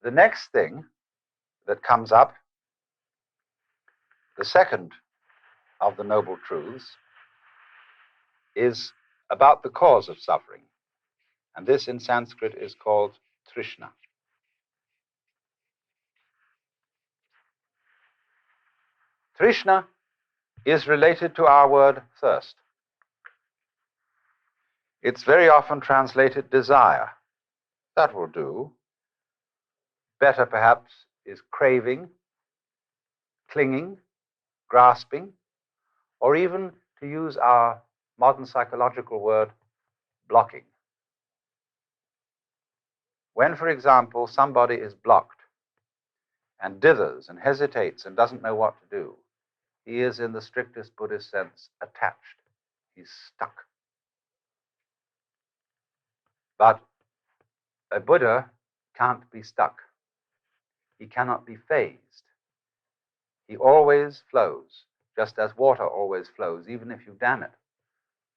the next thing that comes up, the second of the Noble Truths, is about the cause of suffering. And this in Sanskrit is called Trishna. Trishna is related to our word thirst. It's very often translated desire. That will do. Better, perhaps, is craving, clinging, grasping, or even, to use our modern psychological word, blocking. When, for example, somebody is blocked and dithers and hesitates and doesn't know what to do, he is, in the strictest Buddhist sense, attached. He's stuck. But a Buddha can't be stuck. He cannot be phased. He always flows, just as water always flows, even if you dam it.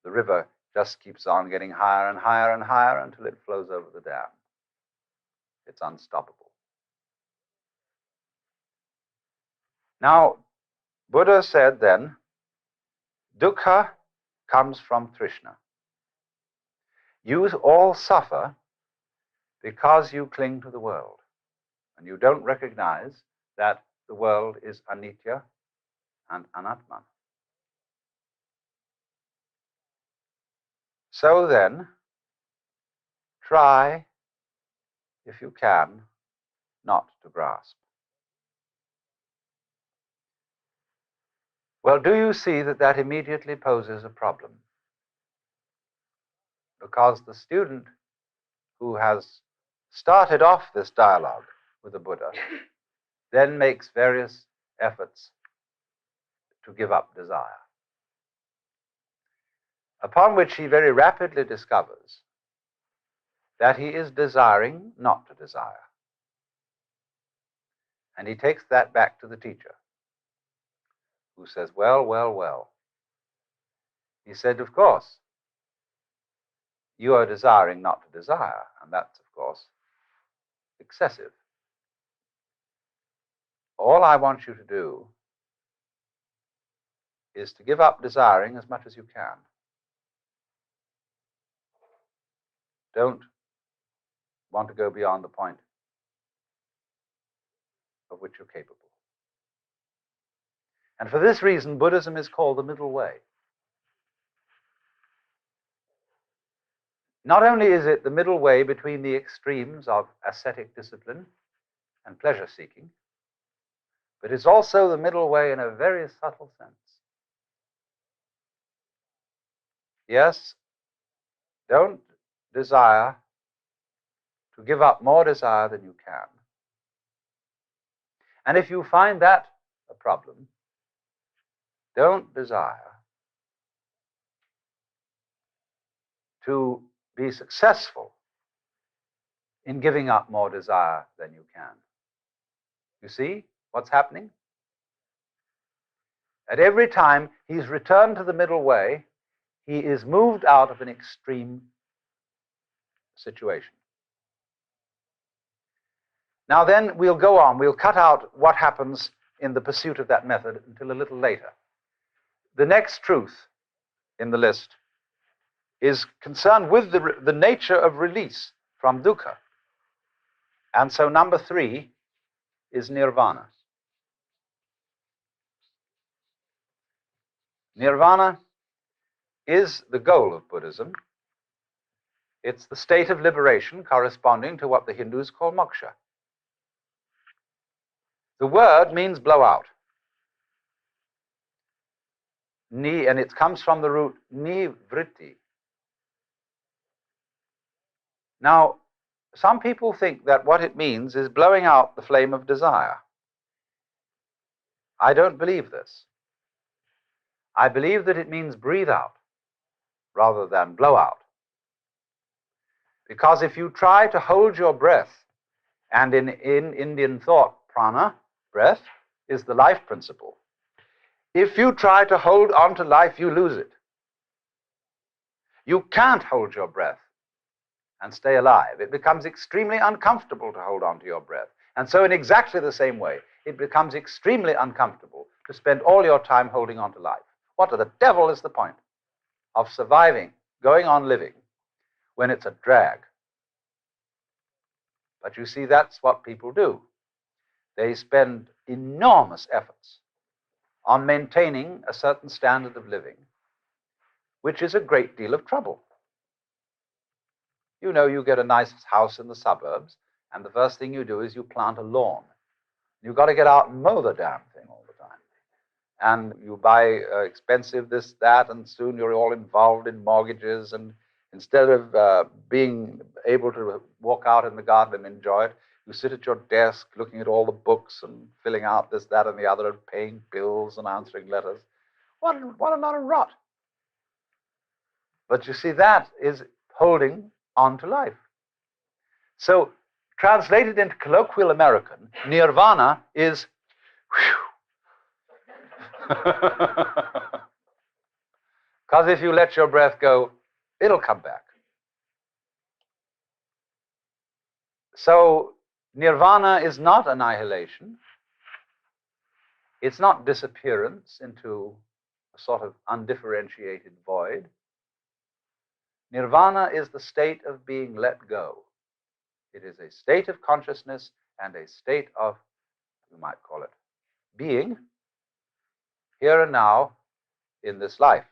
The river just keeps on getting higher and higher and higher until it flows over the dam. It's unstoppable. Now, Buddha said then, dukkha comes from Trishna. You all suffer because you cling to the world, and you don't recognize that the world is anicca and anatman. So then, try, if you can, not to grasp. Well, do you see that that immediately poses a problem? Because the student who has started off this dialogue with the Buddha then makes various efforts to give up desire, upon which he very rapidly discovers that he is desiring not to desire. And he takes that back to the teacher, who says, well, well, well. He said, of course, you are desiring not to desire, and that's, of course, excessive. All I want you to do is to give up desiring as much as you can. Don't want to go beyond the point of which you're capable. And for this reason, Buddhism is called the middle way. Not only is it the middle way between the extremes of ascetic discipline and pleasure-seeking, but it's also the middle way in a very subtle sense. Yes, don't desire to give up more desire than you can. And if you find that a problem, don't desire to be successful in giving up more desire than you can. You see what's happening? At every time he's returned to the middle way, he is moved out of an extreme situation. Now then, we'll go on. We'll cut out what happens in the pursuit of that method until a little later. The next truth in the list is concerned with the nature of release from dukkha. And so number 3 is nirvana. Nirvana is the goal of Buddhism. It's the state of liberation corresponding to what the Hindus call moksha. The word means blow out. Ni, and it comes from the root nivritti. Now, some people think that what it means is blowing out the flame of desire. I don't believe this. I believe that it means breathe out rather than blow out. Because if you try to hold your breath, and in Indian thought, prana, breath, is the life principle. If you try to hold on to life, you lose it. You can't hold your breath and stay alive. It becomes extremely uncomfortable to hold on to your breath. And so in exactly the same way, it becomes extremely uncomfortable to spend all your time holding on to life. What the devil is the point of surviving, going on living, when it's a drag? But you see, that's what people do. They spend enormous efforts on maintaining a certain standard of living, which is a great deal of trouble. You know, you get a nice house in the suburbs, and the first thing you do is you plant a lawn. You've got to get out and mow the damn thing all the time. And you buy expensive this, that, and soon you're all involved in mortgages. And instead of being able to walk out in the garden and enjoy it, you sit at your desk looking at all the books and filling out this, that, and the other, and paying bills and answering letters. What a lot of rot. But you see, that is holding on to life. So, translated into colloquial American, nirvana is because if you let your breath go, it'll come back. So, nirvana is not annihilation. It's not disappearance into a sort of undifferentiated void. Nirvana is the state of being let go. It is a state of consciousness and a state of, you might call it, being here and now in this life.